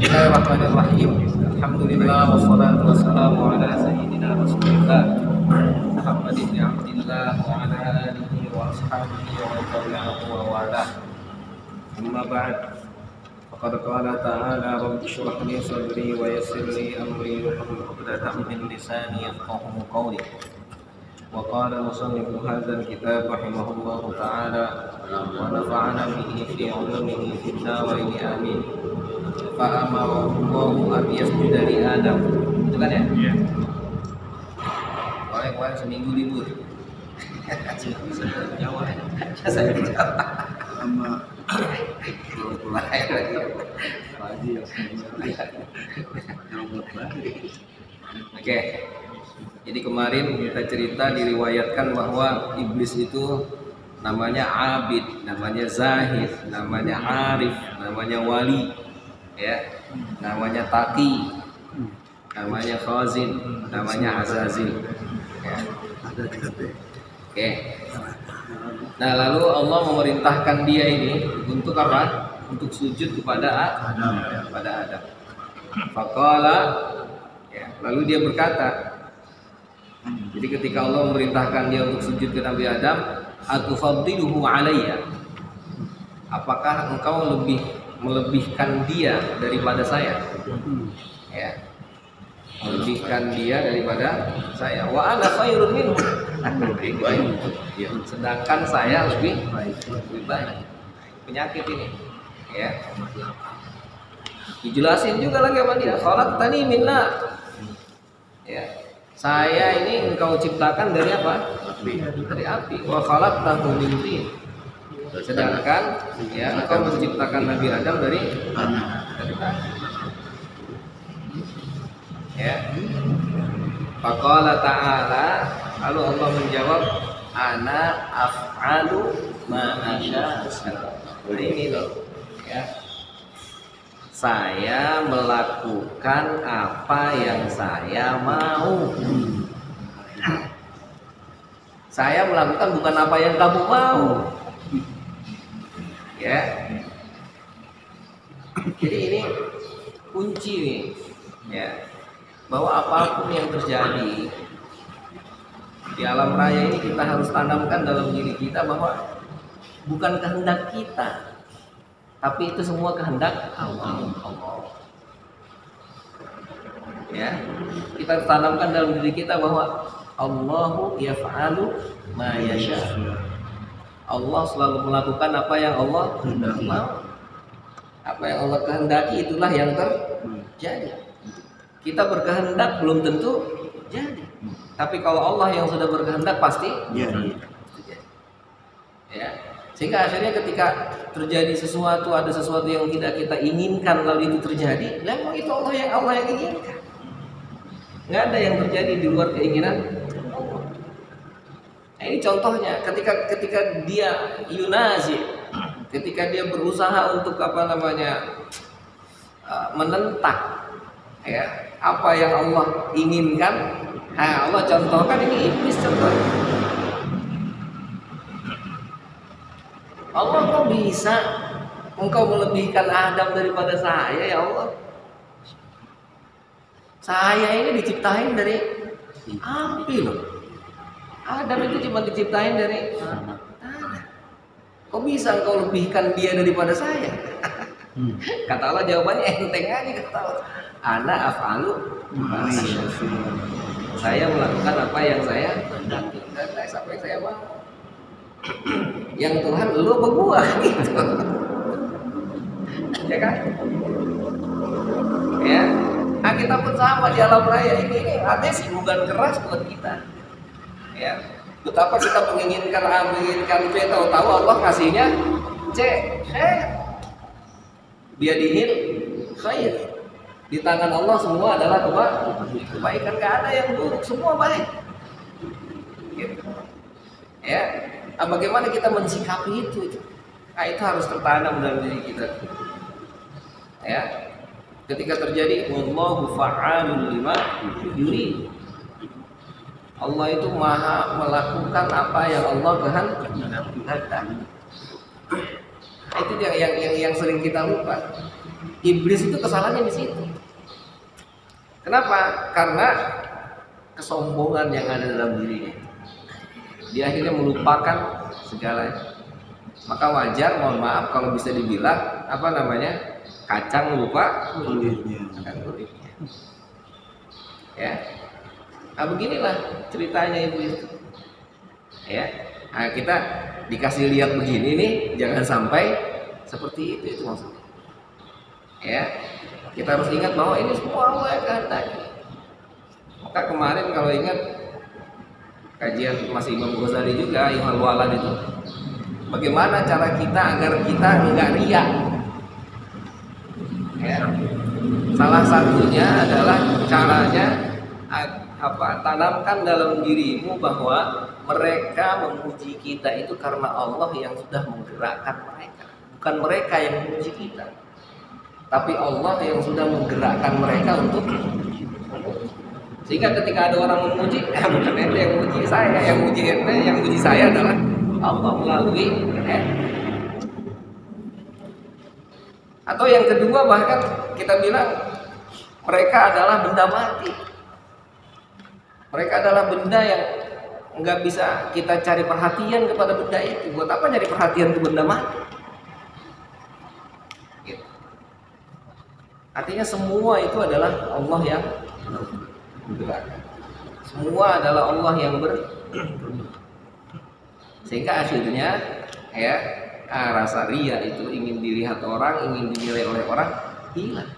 Bismillahirrahmanirrahim. Alhamdulillah wassalatu wassalamu ala sayyidina Rasulillah Muhammad ibn Abdillah wa ala alihi wa ashabihi wa man tabi'ahu wa walah. Amma ba'd. Faqad qala ta'ala rabbi shrah li sadri wa yassir li amri wahlul 'uqdatam min lisani yafqahu qawli. Wa qala musannifu hadzal kitab rahimahullahu ta'ala wa nafa'ana bihi fi 'ulumihi fid dharain amin. Fa'amarallahu an yasjuda li Adam. Itu kan ya? Iya. Kemarin seminggu libur. Jawa ya. Saya Jawa. Sama mulai lagi. Pagi ya. Oke. Jadi kemarin kita cerita diriwayatkan bahwa iblis itu namanya abid, namanya zahid, namanya arif, namanya wali. Ya, namanya Taki, namanya Khazin, namanya Azazil. Ya. Oke. Nah, lalu Allah memerintahkan dia ini untuk apa? Untuk sujud kepada Adam. Faqala, ya, lalu dia berkata. Jadi ketika Allah memerintahkan dia untuk sujud ke Nabi Adam, atufaddiluhu alayya. Apakah engkau melebihkan dia daripada saya? Ya. Melebihkan dia daripada saya. Wa ana khairun minhu. Sedangkan saya lebih baik. Penyakit ini. Ya. Dijelasin juga lagi sama dia. Khalaqtani min nar. Ya. Saya ini engkau ciptakan dari apa? Dari api. Wa khalaqtahu min tin. Sedangkan ya engkau menciptakan Nabi Adam dari tanah. Ya. Faqala ta'ala, lalu Allah menjawab, ana af'alu ma asya. Ini loh, ya. Saya melakukan apa yang saya mau. Saya melakukan bukan apa yang kamu mau. Ya, jadi ini kunci nih, ya, bahwa apapun yang terjadi di alam raya ini kita harus tanamkan dalam diri kita bahwa bukan kehendak kita, tapi itu semua kehendak Allah. Ya, kita tanamkan dalam diri kita bahwa Allahu yaf'alu ma yasha. Allah selalu melakukan apa yang Allah mau. Apa yang Allah kehendaki itulah yang terjadi. Kita berkehendak belum tentu jadi. Tapi kalau Allah yang sudah berkehendak pasti jadi. Ya. Sehingga akhirnya ketika terjadi sesuatu, ada sesuatu yang tidak kita inginkan lalu itu terjadi, memang itu Allah yang inginkan. Nggak ada yang terjadi di luar keinginan. Nah, ini contohnya ketika dia yunazi, ketika dia berusaha untuk menentang ya apa yang Allah inginkan. Nah, Allah contohkan ini iblis contohnya. Allah, kok bisa engkau melebihkan Adam daripada saya ya Allah? Saya ini diciptain dari api loh. Adam itu cuma diciptain dari tanah. Kok bisa engkau lebihkan dia daripada saya? Kata Allah jawabannya enteng aja, kata Allah. Ana af'alu ma asya. Saya melakukan apa yang saya kehendaki dan apa yang saya mau. Yang Tuhan lu apa gua gitu. Ya kan? Ya. Nah, kita pun sama di alam raya ini ada singgungan keras buat kita. Ya, betapa kita menginginkan A, menginginkan B, tahu-tahu Allah ngasihnya C. Biadihil khair. Di tangan Allah semua adalah kebaikan, gak ada yang buruk, semua baik. Gitu. Ya, nah, bagaimana kita mensikapi itu? Nah, itu harus tertanam dalam diri kita. Ya, ketika terjadi wallahu fa'alun lima yurid. Allah itu maha melakukan apa yang Allah kehendaki. Itu yang sering kita lupa. Iblis itu kesalahannya di situ. Kenapa? Karena kesombongan yang ada dalam dirinya. Dia akhirnya melupakan segalanya. Maka wajar, mohon maaf kalau bisa dibilang apa namanya, kacang lupa kulitnya. Ya, nah beginilah ceritanya iblis. Ya, nah, kita dikasih lihat begini nih, jangan sampai seperti itu maksudnya. Ya, kita harus ingat bahwa ini semua Allah yang kehendaki. Maka kemarin kalau ingat kajian masih Imam Ghazali juga, Ihwal Walad itu, bagaimana cara kita agar kita enggak riya. Ya. Salah satunya adalah caranya tanamkan dalam dirimu bahwa mereka memuji kita itu karena Allah yang sudah menggerakkan mereka, bukan mereka yang memuji kita, tapi Allah yang sudah menggerakkan mereka untuk. Sehingga ketika ada orang memuji, bukan ente yang memuji saya, yang memuji ente, yang memuji saya adalah Allah melalui Atau yang kedua, bahkan kita bilang mereka adalah benda mati. Mereka adalah benda yang nggak bisa kita cari perhatian kepada benda itu. Buat apa nyari perhatian ke benda mati? Gitu. Artinya semua itu adalah Allah yang bergerak. Semua adalah Allah yang sehingga akhirnya ya rasa ria itu, ingin dilihat orang, ingin dinilai oleh orang, hilang.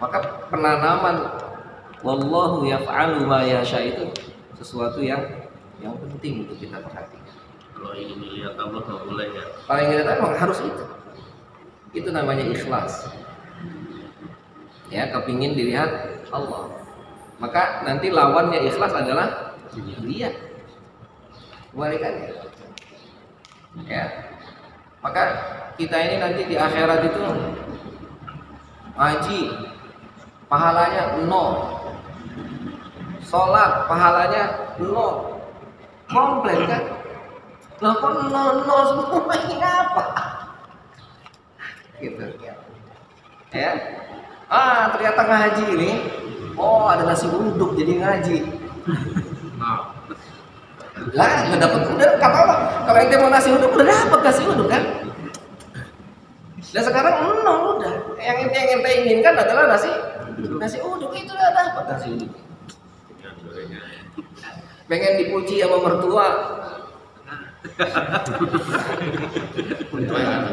Maka penanaman wallahu yaf'alu ma yasha itu sesuatu yang penting untuk kita perhatikan. Kalau ingin dilihat Allah nggak boleh ya. Kalau ingin dilihat Allah harus itu. Itu namanya ikhlas. Ya, kepingin dilihat Allah. Maka nanti lawannya ikhlas adalah ria. Kebalikannya. Ya. Maka kita ini nanti di akhirat itu ngaji pahalanya 0, sholat pahalanya 0, komplain kan? Lah kok 0 semua ini apa? Gitu. Ya. Ternyata ngaji ini, ada nasi uduk jadi ngaji. Lah nggak dapat, udah kata Allah kalau ente mau nasi uduk udah dapat nasi uduk kan. Dan sekarang udah yang ente inginkan adalah nasi uduk, itu udah dapat nasi uduk. Pengen dipuji sama mertua,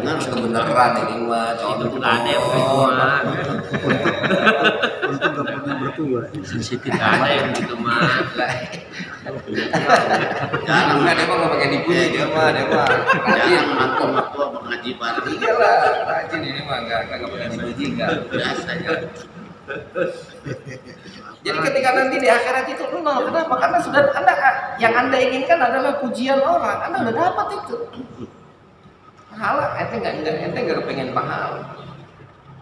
harus kebenaran ini mah contoh ada yang bertua. Untung gak pernah bertua. Sensitif ada yang gitu mah. Jangan dia mah nggak pakai dipuji, dia mah rajin Jangan mertua mengaji bareng. iyalah rajin ini mah nggak pakai dipuji nggak. Biasa ya. Jadi ketika nanti di akhirat itu 0, kenapa? Karena sudah yang anda inginkan adalah pujian orang, anda udah dapat itu. Pahala, ente nggak kepengen pahala.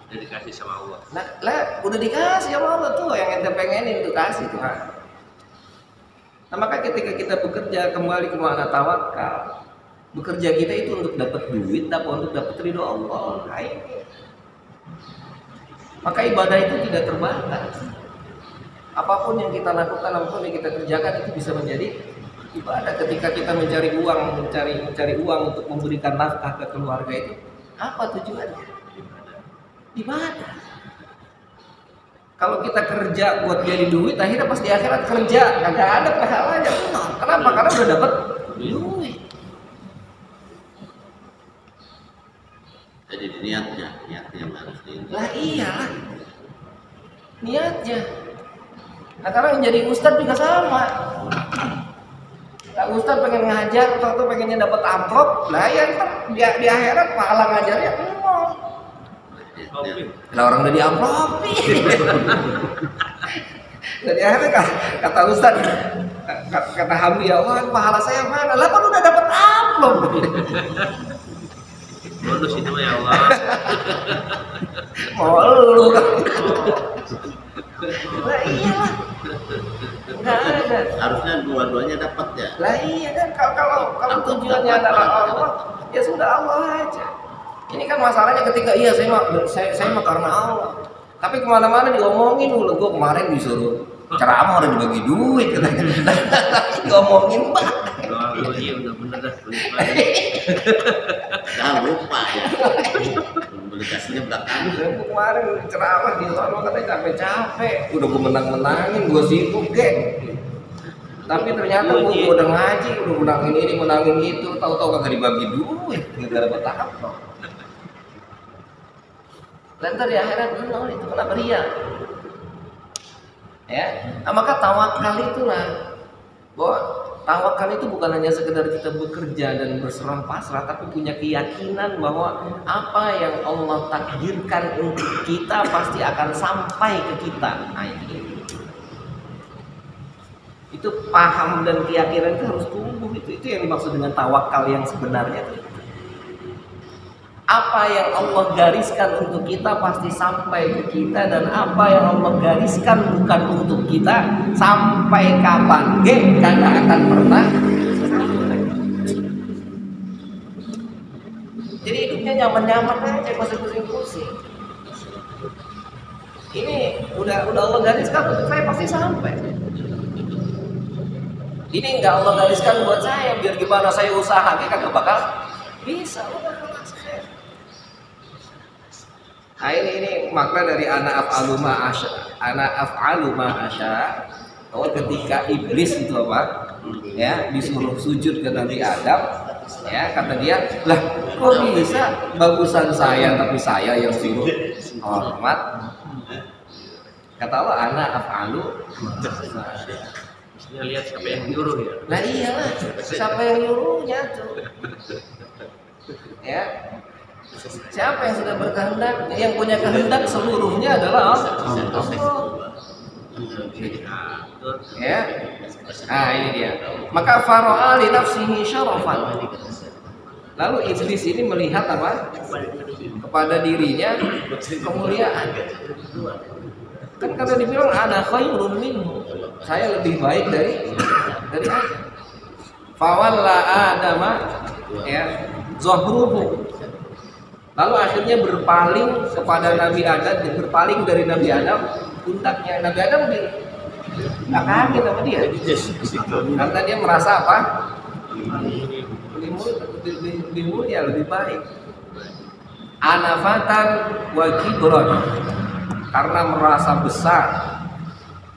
Udah dikasih sama Allah. Lah udah dikasih sama Allah tuh, yang ente pengenin itu kasih Tuhan. Nah maka ketika kita bekerja kembali ke makna tawakal, bekerja kita itu untuk dapat duit apa untuk dapat ridho Allah. Nah, ini. Maka ibadah itu tidak terbatas. Apapun yang kita lakukan, apapun yang kita kerjakan itu bisa menjadi ibadah. Ketika kita mencari uang untuk memberikan nafkah ke keluarga itu, apa tujuannya? Ibadah. Kalau kita kerja buat jadi duit, akhirnya pas di akhirat kerja kagak ada pahalanya. Kenapa? Karena udah dapat duit. Jadi niatnya harus ini. Lah iyalah, niatnya. Nah karena menjadi ustadz juga sama. Nah, ustadz pengen ngajar atau pengennya dapat amplop, lah ya di akhirat pahala ngajarnya nol. Lah orang udah diamplopi. Jadi akhirnya kata ustadz, kata Hamdi, ya Allah pahala saya mana? Lah kan udah dapat amplop. Bonus itu ya Allah. Mau lu kan? Lah iyalah. Nggak ada. Harusnya dua-duanya dapat ya. Lah iya kan, kalau tujuannya adalah Allah, ya sudah Allah aja. Ini kan masalahnya ketika iya saya mah karena Allah. Tapi kemana-mana diomongin mulu. Gue kemarin disuruh ceramah udah dibagi duit katanya. Ngomongin Pak. Oh iya udah bener dah. Jangan lupa ya. Publikasinya belakangan. Gue kemarin ceramah di sana katanya capek-capek. Udah gue menang-menangin, gue sibuk geng. Tapi ternyata gue udah ngaji, udah menangin ini, menangin itu, tahu-tahu kagak dibagi duit, nggak dapat apa. Dan di akhirat itu kenapa ria? Ya, nah, maka tawakal itulah bahwa tawakal itu bukan hanya sekedar kita bekerja dan berserah pasrah, tapi punya keyakinan bahwa apa yang Allah takdirkan untuk kita pasti akan sampai ke kita. Nah, itu paham dan keyakinan itu harus tumbuh. Itu yang dimaksud dengan tawakal yang sebenarnya itu. Apa yang Allah gariskan untuk kita pasti sampai ke kita, dan apa yang Allah gariskan bukan untuk kita sampai kapan kagak akan pernah sampai. Jadi hidupnya nyaman-nyaman aja, pusing-pusing. Ini udah Allah gariskan untuk saya pasti sampai. Ini enggak Allah gariskan buat saya, biar gimana saya usaha kagak bakal bisa. Nah ini makna dari ana af'alu ma asya. Bahwa ketika iblis itu apa? Ya, disuruh sujud ke Nabi Adam, ya kata dia, "Lah, kok bisa bagusan saya tapi saya yang suruh hormat?" Kata Allah, ana af'alu ma asya. Mestinya lihat siapa yang nyuruh ya. Nah iyalah, siapa yang nyuruhnya tuh? Ya. Siapa yang sudah berkehendak? Yang punya kehendak seluruhnya adalah Allah. Ya. Nah ini dia. Maka fara'a li nafsihi syarafan. Lalu iblis ini melihat apa? Kepada dirinya kemuliaan. Kan kata dibilang ada khairun minhu. Saya lebih baik dari Adam. Fawalla Adama ya zahruhu. Lalu akhirnya berpaling kepada Nabi Adam, berpaling dari Nabi Adam pundaknya. Nabi Adam nggak kaget sama dia. Karena dia merasa apa? Lebih mulia, lebih baik. Anafatan wa kibron, karena merasa besar.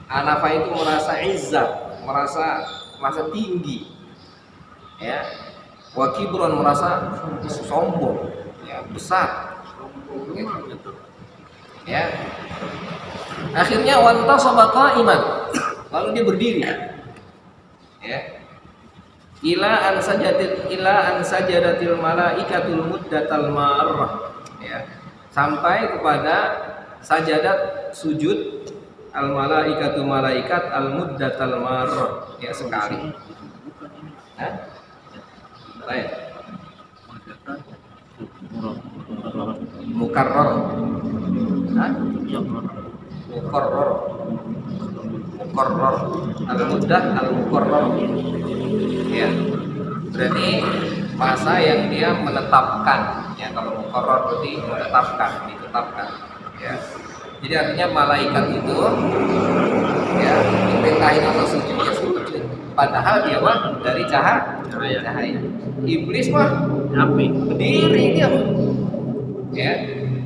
Anafa itu merasa izzat, merasa tinggi. Ya. Wa kibron merasa sombong. Ya, besar gitu. Ya, akhirnya wantasaba qa'iman, lalu dia berdiri, ya, ila an sajadatil malaikatul muddatal marrah, ya, sampai kepada sajadat sujud al malaikatul malaikat al muddatal marrah, ya, sekali. Hah? Baik. Mukarrar. Hah? Mukarrar. Al-muddah al-mukarrar. Ya. Berarti masa yang dia menetapkan. Ya, kalau mukarrar berarti ditetapkan. Ya. Jadi artinya malaikat itu ya diperintahin Allah sujud ya sujud. Padahal dia mah dari cahaya. Iblis mah berdiri dia. Ya.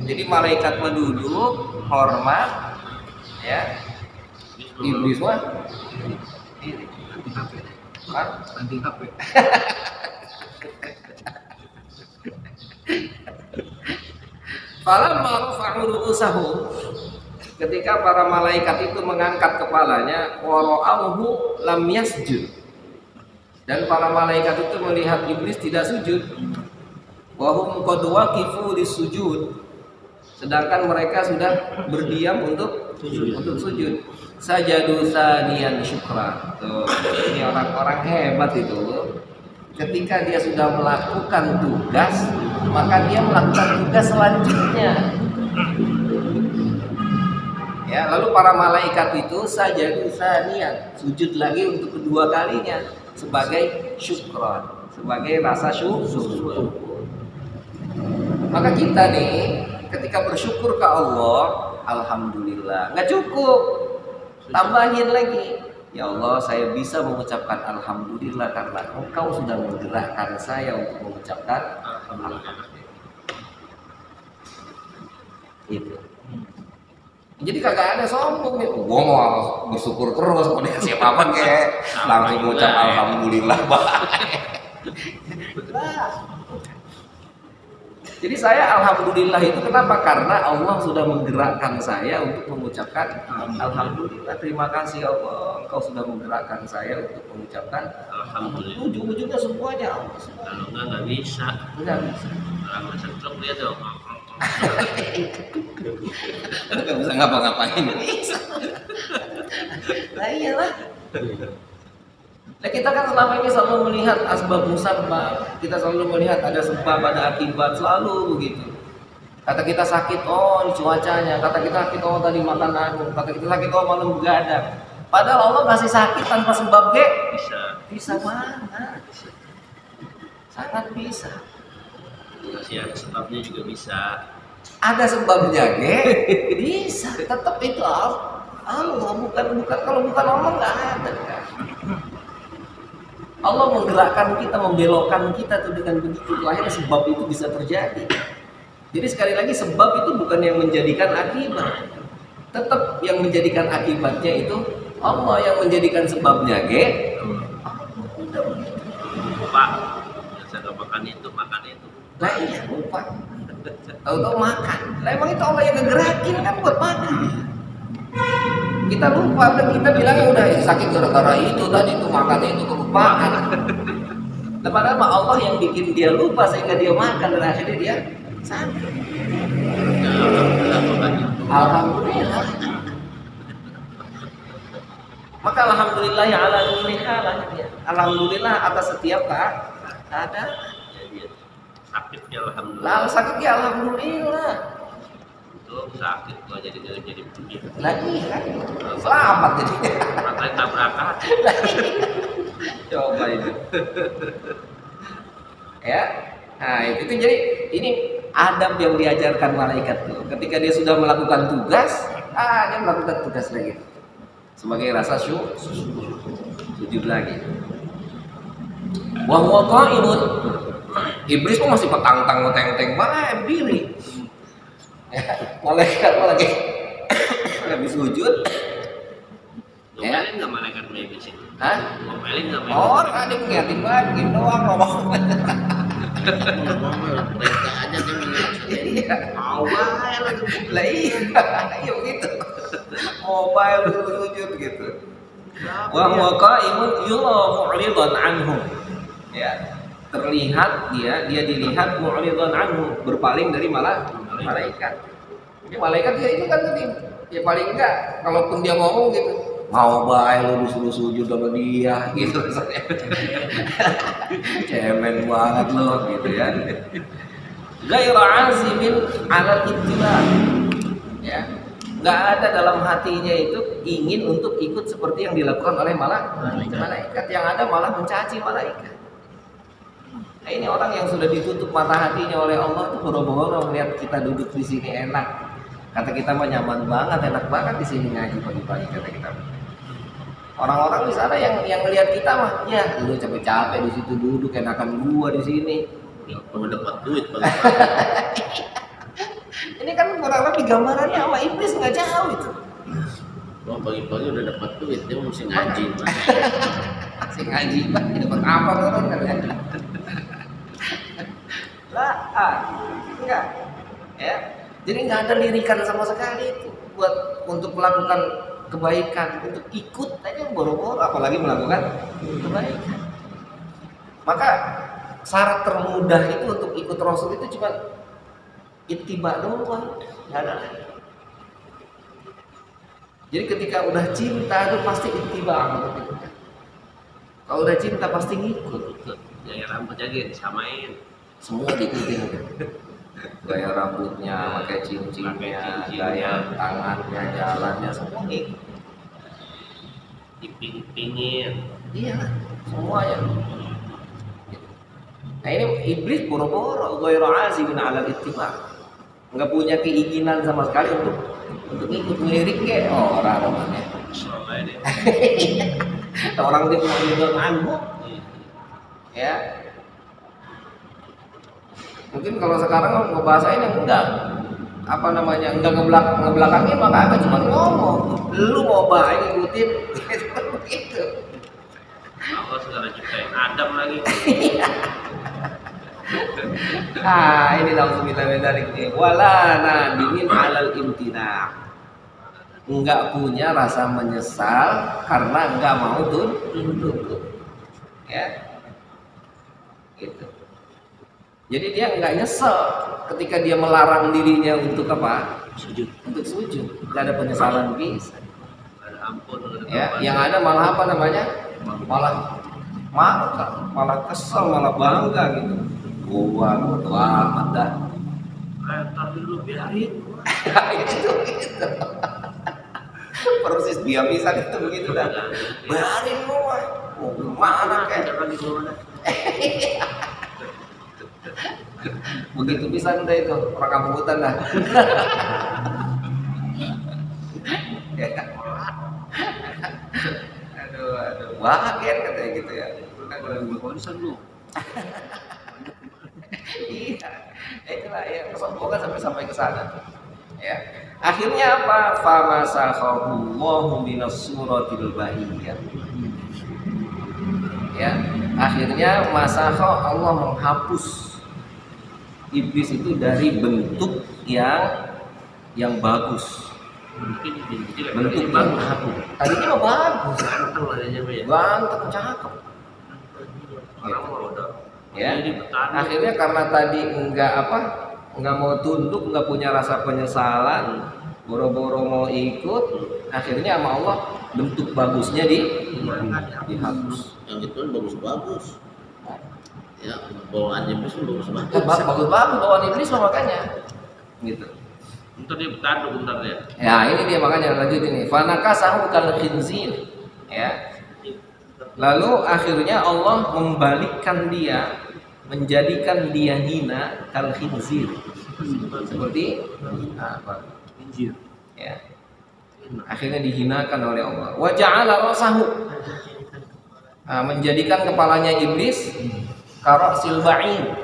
Jadi malaikat duduk, hormat, ya. Iblis mah berdiri. Nanti HP. Falamma rafa'u ru'usahum, ketika para malaikat itu mengangkat kepalanya, wa ra'awhu lam yasjud, dan para malaikat itu melihat iblis tidak sujud, wa hum qad waqifu lisujud, sedangkan mereka sudah berdiam untuk sujud. Sajadu saniyan syukra. Tuh, ini orang-orang hebat itu. Ketika dia sudah melakukan tugas, maka dia melakukan tugas selanjutnya. Ya, lalu para malaikat itu sajadu saniyan, sujud lagi untuk kedua kalinya sebagai syukran, sebagai rasa syukur. Maka kita nih ketika bersyukur ke Allah, alhamdulillah, nggak cukup, tambahin lagi. Ya Allah, saya bisa mengucapkan alhamdulillah karena Engkau sudah menggerakkan saya untuk mengucapkan alhamdulillah. Itu. Jadi kagak ada sombong nih. Gua mau bersyukur terus, mau dikasih apa kek, langsung mengucap alhamdulillah baik. Jadi saya alhamdulillah itu kenapa? Karena Allah sudah menggerakkan saya untuk mengucapkan alhamdulillah. Terima kasih Allah, Engkau sudah menggerakkan saya untuk mengucapkan alhamdulillah. Ujung-ujungnya semuanya Allah. Kalau nggak bisa. Enggak bisa. Orang sentrok dia dong. Nggak bisa ngapa-ngapain. Nah iyalah. Nah kita kan selama ini selalu melihat asbab musabab, kita selalu melihat ada sebab, ada akibat, selalu begitu. Kata kita sakit, oh ini cuacanya. Kata kita sakit, oh tadi makan anu. Kata kita sakit, oh malam begadang. Padahal Allah kasih sakit tanpa sebab, bisa banget. Sangat bisa. Masih ada sebabnya juga bisa. Ada sebabnya, bisa. Tetap itu Allah, bukan kalau bukan Allah nggak ada kan. Allah menggerakkan kita, membelokkan kita tuh dengan begitu, akhirnya sebab itu bisa terjadi. Jadi sekali lagi sebab itu bukan yang menjadikan akibat, tetap yang menjadikan akibatnya itu Allah, yang menjadikan sebabnya udah begitu. Pak, saya nggak makan itu. Lah iya lupa, tahu-tahu makan. Lah emang itu Allah yang ngegerakin kan buat makan. Kita lupa dan kita bilangnya udah sakit gara-gara itu tadi itu makan itu kelupaan. Nah, padahal Allah yang bikin dia lupa sehingga dia makan dan akhirnya dia sakit. Alhamdulillah. Maka alhamdulillah ya ala kulli hal. Alhamdulillah atas setiap keadaan. Sakit ya alhamdulillah. Lah sakit ya alhamdulillah. Sakit gua jadi begini. Lagi kan selamat jadi. Matanya tabrakan. Coba itu. Ya. Nah, itu jadi ini adab yang diajarkan malaikat tuh. Ketika dia sudah melakukan tugas, dia melakukan tugas lagi. Sebagai rasa sujud lagi. Wa huwa qa'imun. Iblis pun masih petang-tang ngoteng-ngoteng berdiri. Malaikat lagi habis sujud. Ngomelin nggak malaikat iblis itu? Hah? Ngomelin nggak malaikat? Oh, ada ngeliatin banget, gini doang ngomong. Mereka aja tuh Iya. Mobile. Lah iya begitu. Mobile sujud gitu. Wa huwa qa'imun mu'ridan anhum. Ya, terlihat dia dilihat mu'ridan anhu, berpaling dari malaikat. Jadi malaikat ya itu kan tadi, ya paling enggak kalaupun dia ngomong gitu, mau baik lu disuruh sujud sama dia gitu rasanya. Cemen banget lo gitu ya. Ghairu azimin ala ittiba. Ya. Enggak ada dalam hatinya itu ingin untuk ikut seperti yang dilakukan oleh malaikat. Yang ada malah mencaci malaikat. Nah, ini orang yang sudah ditutup mata hatinya oleh Allah tuh boro-boro melihat kita duduk di sini enak. Kata kita mah nyaman banget, enak banget di sini ngaji pagi-pagi kata kita. Orang-orang di sana yang melihat kita mah, ya lu capek-capek di situ duduk, enakan gua di sini. mau dapat duit Ini kan kurang lebih gambarannya sama iblis nggak jauh itu. Wah pagi-pagi udah dapat duit, dia mesti ngaji. Masih ngaji, Pak. Dapat apa turun kan? Lah, enggak. Ya. Jadi nggak ada lirikan sama sekali itu buat untuk melakukan kebaikan, untuk ikut aja boro-boro, apalagi melakukan kebaikan. Maka syarat termudah itu untuk ikut Rasul itu cuma ittiba doang, nggak ada lagi. Jadi ketika udah cinta itu pasti ittiba. Kalau udah cinta pasti ngikut. Gaya rambutnya gitu disamain. Semua diikutin. Gaya rambutnya, pakai cincinnya, gaya tangannya, jalannya, semua ngikut. Diping-pingin. Iya, semuanya. Nah ini iblis boro-boro ghairu azibin 'ala ittiba. Enggak punya keinginan sama sekali untuk ikut ngelirik ke orang namanya. Soalnya ini. Orang dia mau nganggu. Ya. Mungkin kalau sekarang ngebahasain yang enggak apa namanya enggak ngebelakangin mah kagak cuma ngomong. Lu mau baik ngikutin gitu. Allah segala ciptain Adam lagi. Ini nauzubillah min dzalik nih. Wala nadimin 'alal imtina. Enggak punya rasa menyesal karena enggak mau tunduk. Ya. Gitu. Jadi dia enggak nyesel ketika dia melarang dirinya untuk apa? Sujud. Untuk sujud. Enggak ada penyesalan bisa. Ada ampun. Ya, yang ada malah apa namanya? Malah marah, malah kesel, malah bangga gitu. Gua bodo amat dah. Ntar dulu biarin. Itu. Persis dia bisa itu begitu dah. Biarin gua. Mau gimana kayak Jangan di mana. begitu bisa entah itu orang kampung hutan dah. Ya. Aduh, wagen katanya gitu ya. Konsen lu. Iya, itulah ya kesombongan sampai ke sana. Ya, akhirnya apa? Famasakhahu Allahu minas suratil bahiyah. Ya, akhirnya masakha Allah menghapus iblis itu dari bentuk yang bagus. Mungkin Bentuk yang bagus. Tadinya mah bagus. Ganteng lah dia ya. Ganteng, cakep. Orang mau udah. Ya, Jadi petani. akhirnya karena tadi nggak mau tunduk, nggak punya rasa penyesalan, boro-boro mau ikut, akhirnya sama Allah bentuk bagusnya dihapus. Yang itu bagus-bagus. Ya, bawaan iblis pun bagus-bagus. Bagus bawaan iblis mah makanya, gitu. Ntar dia bertanduk bentar ya. Ya ini dia makanya lanjut ini. Fanakasahu kal khinzir, ya. Lalu akhirnya Allah membalikkan dia, menjadikan dia hina kal khinzir. Seperti apa? Injil. Ya. Akhirnya dihinakan oleh Allah. Wa ja'ala rasahu. Menjadikan kepalanya iblis karasil ba'ir.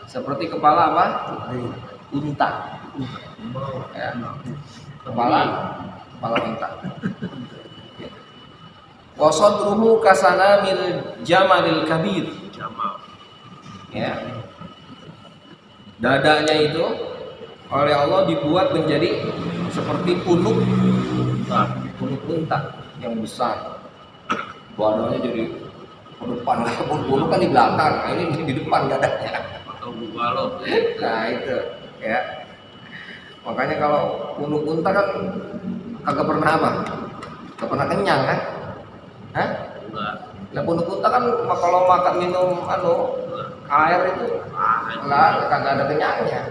Seperti kepala apa? Unta. Ya. Kepala unta. Wa sadruhu kasanamil jamalil kabir. Jamal. Ya. Dadanya itu oleh Allah dibuat menjadi seperti punuk unta yang besar. Badannya jadi ke depan, punuk kan di belakang, nah, ini di depan dadanya. Atau bubalo. Nah itu, ya. Makanya kalau punuk unta kan kagak pernah apa? Kagak pernah kenyang kan? Hah? Enggak. Nah punuk unta kan kalau makan minum air itu kagak ada kenyangnya.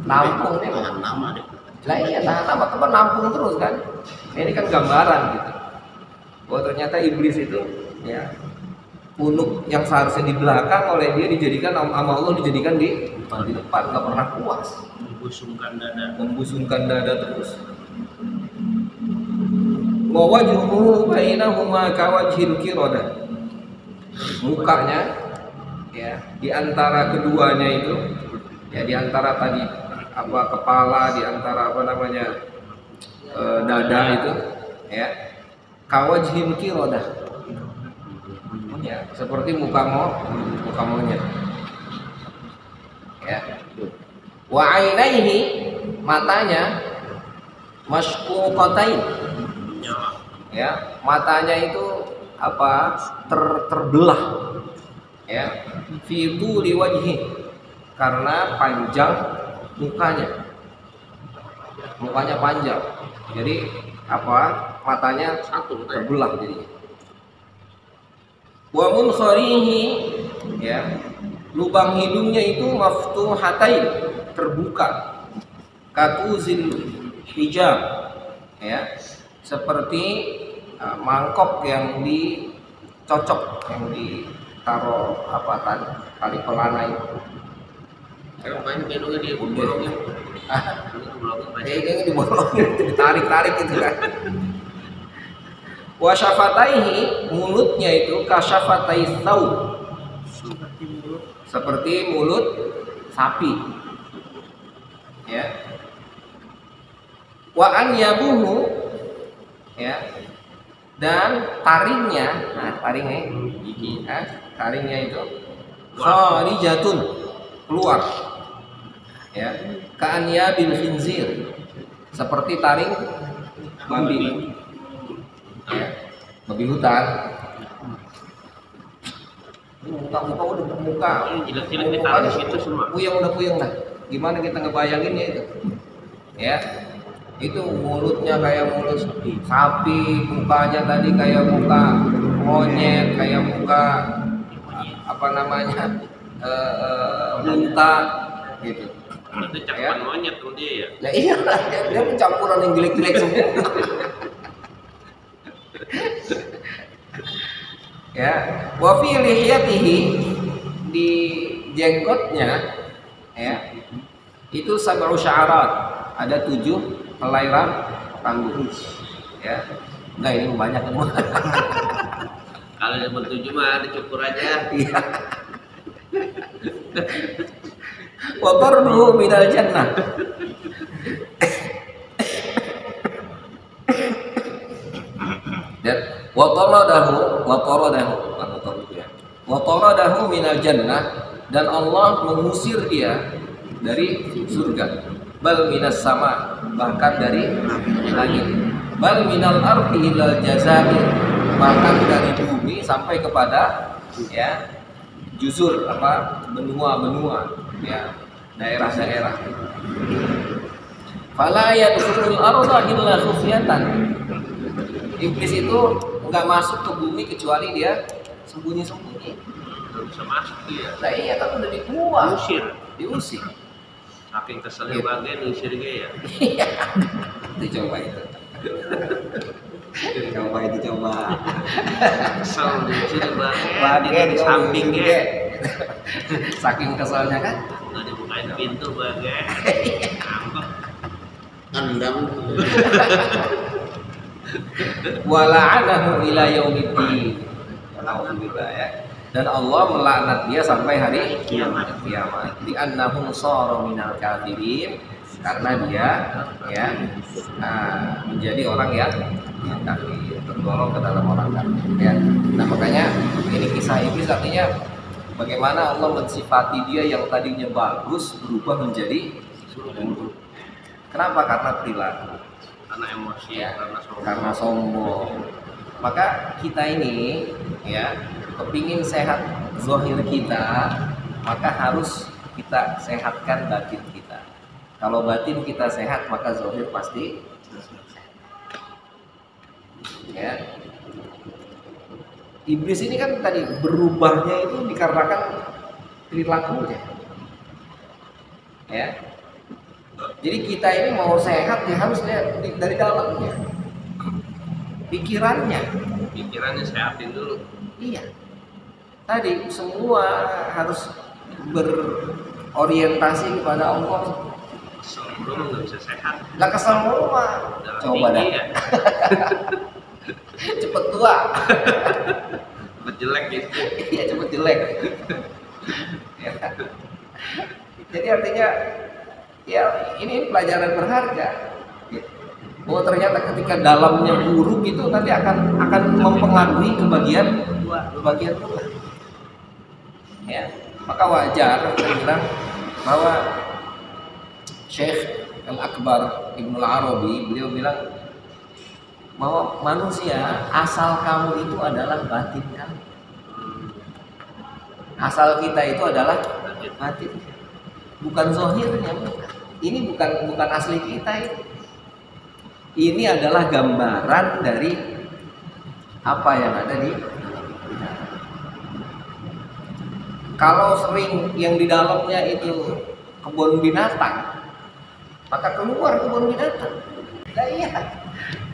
Nampung nih, Tahan lama deh. lah iya tahan lama, teman nampung terus kan. Ini kan gambaran gitu. Bahwa ternyata iblis itu ya punuk yang seharusnya di belakang oleh dia dijadikan sama Allah dijadikan di depan, nggak pernah puas, membusungkan dada terus. Wa wajhuhu bainahuma kawajhil qiradah. Mukanya ya di antara keduanya itu ya di antara tadi apa kepala di antara apa namanya dada itu ya kawajhil qiradah. Ya, seperti muka monyet. Ya. Wa ainaihi matanya masquqatain. Ya, matanya itu apa? Terbelah. Ya, fi tuli wajhi karena panjang mukanya. Mukanya panjang. Jadi apa? Matanya satu terbelah jadinya. Wa munkharihi ya lubang hidungnya itu maftuhatain terbuka katuzil hijab ya seperti mangkok yang dicocok yang taruh apa tali pelana itu. Kalau main gendongnya dia bolongin. Ah, Ini bolongin banyak. kayaknya dibolongin, ditarik-tarik gitu kan. Wa syafataihi, mulutnya itu kasyafatai tsaub, seperti mulut sapi. Ya. Wa an yabuhu, ya. Dan taringnya, nah taringnya gigi, taringnya itu kharijatun, keluar. Ya, ka'anya bil khinzir, seperti taring babi. Ya, babi hutan. Muka udah muka. Jilat-jilat ditaruh di situ semua. Puyeng udah puyeng lah. Gimana kita ngebayanginnya itu? Ya, itu mulutnya kayak mulut sapi, mukanya tadi kayak muka monyet, kayak muka apa namanya unta gitu. Itu cakapan monyet tuh dia ya. Ya iya, dia pencampuran yang jelek-jelek semua. Ya, wa fi lihiyatihi, di jenggotnya, ya, itu sab'u sya'arat, ada 7 helairan rambut. Ya, enggak, ini banyak semua. Kalau cuma 7 mah dicukur aja. Iya. Wa qarnuhu minal jannah. Dan wa taradahu minal jannah, dan Allah mengusir dia dari surga. Bal minas sama, bahkan dari langit. Bal minal ardi ilal jazair, bahkan dari bumi sampai kepada, ya, juzur, apa, benua-benua, ya, daerah-daerah. Fala yadkhulul arda illa khufyatan. Iblis itu enggak masuk ke bumi kecuali dia sembunyi-sembunyi. Nggak bisa masuk dia. Nah iya, kan udah dibuang, diusir. Saking keselnya bagian diusir dia ya. Iya. Itu coba itu. coba. Kesel diusir bagian di sampingnya. Saking keselnya kan. Nggak dibukain pintu bagian. Ngambek. Endang. Wala'anahu ila yaumiddin. Alhamdulillah, ya. Dan Allah melaknat dia sampai hari kiamat. Di annahum sara minal kafirin, karena dia, ya, menjadi orang yang kafir, tergolong ke dalam orang kafir, ya. Nah, makanya ini kisah iblis, artinya bagaimana Allah mensifati dia yang tadinya bagus berubah menjadi buruk. Kenapa? Karena perilaku, Karena emosi, ya, karena karena sombong. Maka kita ini, ya, kepingin sehat zahir kita, maka harus kita sehatkan batin kita. Kalau batin kita sehat, maka zahir pasti sehat. Ya. Iblis ini kan tadi berubahnya itu dikarenakan perilakunya. Ya. Jadi kita ini mau sehat, ya harus lihat dari dalamnya. Pikirannya sehatin dulu. Iya. Tadi semua harus berorientasi kepada Allah. Sebelum nggak bisa sehat. Lah kesel mulu mah. Coba dah. Ya. Cepet tua. Cepet jelek gitu. Iya, cepet jelek. Ya. Jadi artinya, ya, ini pelajaran berharga. Bahwa ternyata ketika dalamnya buruk itu nanti akan mempengaruhi ke bagian luar. Ya, maka wajar kita bilang bahwa Syekh Al-Akbar Ibnu Arabi, beliau bilang bahwa manusia asal kamu itu adalah batin kamu. Asal kita itu adalah batin, bukan zahirnya. Ini bukan asli kita itu. Ini adalah gambaran dari apa yang ada di. Kalau sering yang di dalamnya itu kebun binatang, maka keluar kebun binatang. Nah, iya.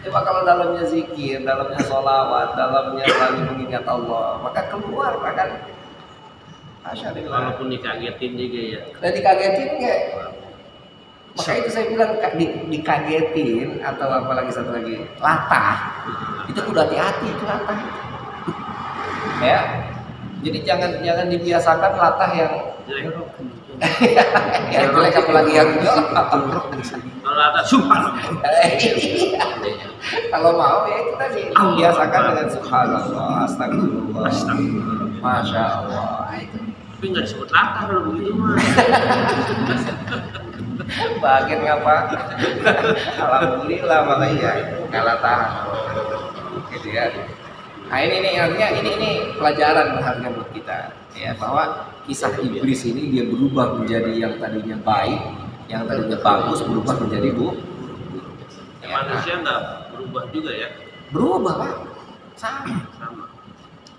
Coba kalau dalamnya zikir, dalamnya sholawat, dalamnya saling mengingat Allah, maka keluar akan Masya Allah. Walaupun dikagetin juga ya. Dan dikagetin nggak? Makanya itu saya bilang dikagetin atau apalagi satu lagi latah. Itu udah hati-hati itu latah. Ya. Jadi jangan dibiasakan latah yang Jelek. ya jelek apalagi yang Kalau ada subhanallah. kalau mau ya kita dibiasakan dengan subhanallah, astagfirullah, Astagfirullah. masya Allah. Itu Tapi nggak disebut latah kalau begitu mah. bagian ngapa? Alhamdulillah makanya kalah tahan. Gitu ya. Nah ini artinya ini pelajaran berharga buat kita ya, bahwa kisah iblis ini dia berubah menjadi yang tadinya baik, yang tadinya bagus berubah menjadi buruk. Ya, Manusia nggak berubah juga ya. berubah Pak, sama. Sama.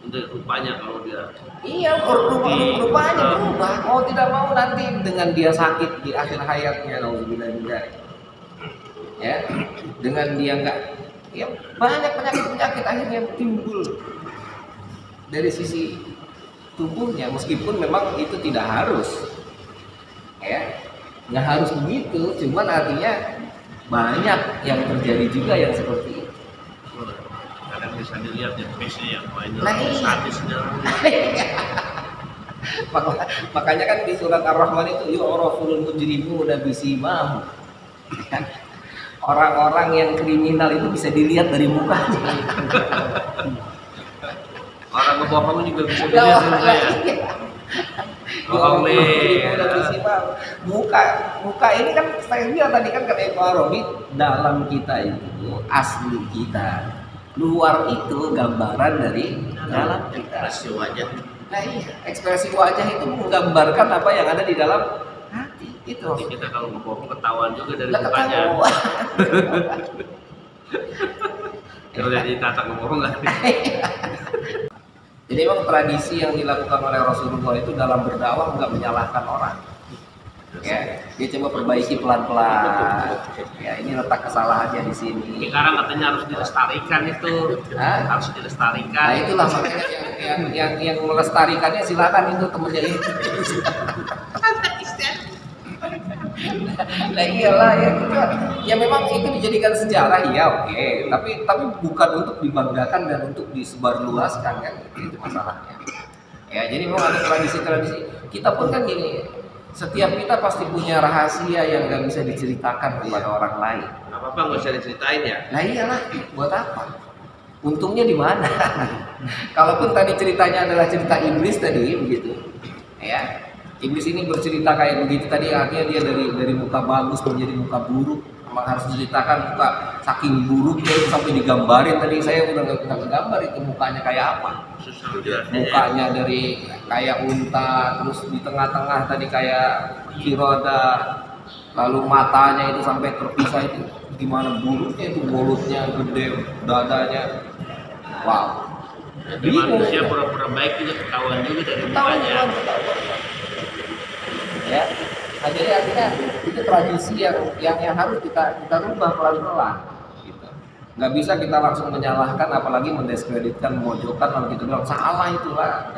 Untuk rupanya kalau dia Iya, rupanya berubah. Mau tidak mau nanti dengan dia sakit di akhir hayatnya, nauzubillah, ya, dengan dia enggak, ya banyak penyakit akhirnya timbul dari sisi tubuhnya, meskipun memang itu tidak harus, ya, nggak harus begitu. Cuman artinya banyak yang terjadi juga yang seperti itu. kadang bisa dilihat ya face-nya yang lain Nah, iya. sadis dalam Makanya kan di surat Ar-Rahman itu yu'raful mujrimuna bisimahum. Orang-orang yang kriminal itu bisa dilihat dari mukanya. orang ngebohong juga bisa dilihat juga ya. Bohong nih. Muka ini kan saya bilang tadi kan kata Ibnu Arabi, dalam kita itu asli kita, luar itu gambaran dari dalam kita. Ekspresi wajah. Nah iya, ekspresi wajah itu menggambarkan apa yang ada di dalam hati itu. Jadi kita kalau ngebohong ketahuan juga dari Lah, mukanya. ketahuan. Kalau jadi tata ngebohong nggak? Jadi memang tradisi yang dilakukan oleh Rasulullah itu dalam berdakwah nggak menyalahkan orang. Ya, dia coba perbaiki pelan-pelan. Ya, ini letak kesalahannya di sini. Sekarang katanya harus dilestarikan itu. Hah? Harus dilestarikan. Nah itulah makanya yang melestarikannya silakan itu temennya itu. Nah iyalah ya kita, ya memang itu dijadikan sejarah ya oke, tapi bukan untuk dibanggakan dan untuk disebarluaskan kan, itu masalahnya. Ya jadi memang ada tradisi-tradisi. Kita pun kan gini, setiap kita pasti punya rahasia yang nggak bisa diceritakan kepada orang lain. Nggak apa-apa nggak usah diceritain ya. Nah iyalah, buat apa? Untungnya di mana? Kalaupun tadi ceritanya adalah cerita iblis tadi begitu, ya. Iblis ini bercerita kayak begitu tadi, artinya dia dari muka bagus menjadi muka buruk. Memang harus diceritakan muka saking buruknya itu sampai digambarin tadi, saya udah nggak gambar itu mukanya kayak apa. Susah jelasnya. Mukanya dari kayak unta, terus di tengah-tengah tadi kayak kiroda, lalu matanya itu sampai terpisah itu gimana buruknya, itu mulutnya gede, dadanya, wow. Jadi manusia pura-pura baik juga ketahuan juga dari mukanya. Ya, nah, jadi artinya itu tradisi yang harus kita rubah pelan-pelan. Gitu. Nggak bisa kita langsung menyalahkan, apalagi mendiskreditkan, memojokkan, lalu kita bilang salah itulah.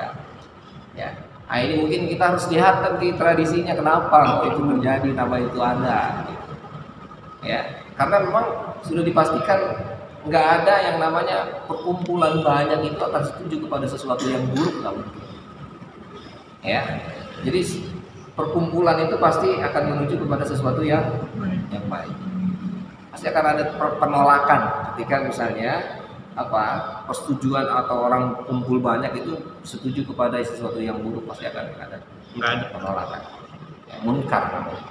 Ya. Nah ini mungkin kita harus lihat nanti tradisinya kenapa kok itu terjadi, nama itu ada. Gitu. Ya, karena memang sudah dipastikan nggak ada yang namanya perkumpulan banyak itu akan setuju kepada sesuatu yang buruk, nggak mungkin. Ya, jadi perkumpulan itu pasti akan menuju kepada sesuatu yang baik. Pasti akan ada penolakan ketika misalnya persetujuan atau orang kumpul banyak itu setuju kepada sesuatu yang buruk, pasti akan ada Nggak ada. penolakan. Ya, munkar namanya.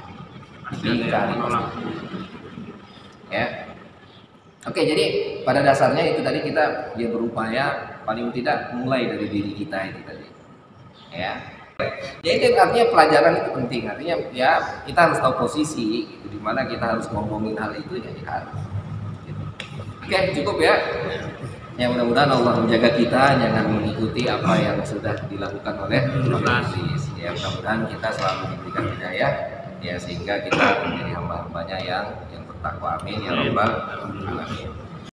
Pasti ada yang menolak. Ya. Oke, jadi pada dasarnya itu tadi kita berupaya paling tidak mulai dari diri kita itu tadi. Ya. Ya itu artinya pelajaran itu penting. Artinya ya kita harus tahu posisi gitu, di mana kita harus ngomongin hal itu ya harus. Gitu. Oke, cukup ya. Ya mudah-mudahan Allah menjaga kita jangan mengikuti apa yang sudah dilakukan oleh iblis. Ya mudah-mudahan kita selalu diberikan hidayah ya sehingga kita menjadi hamba-hambanya yang bertakwa. Amin ya rabbal alamin.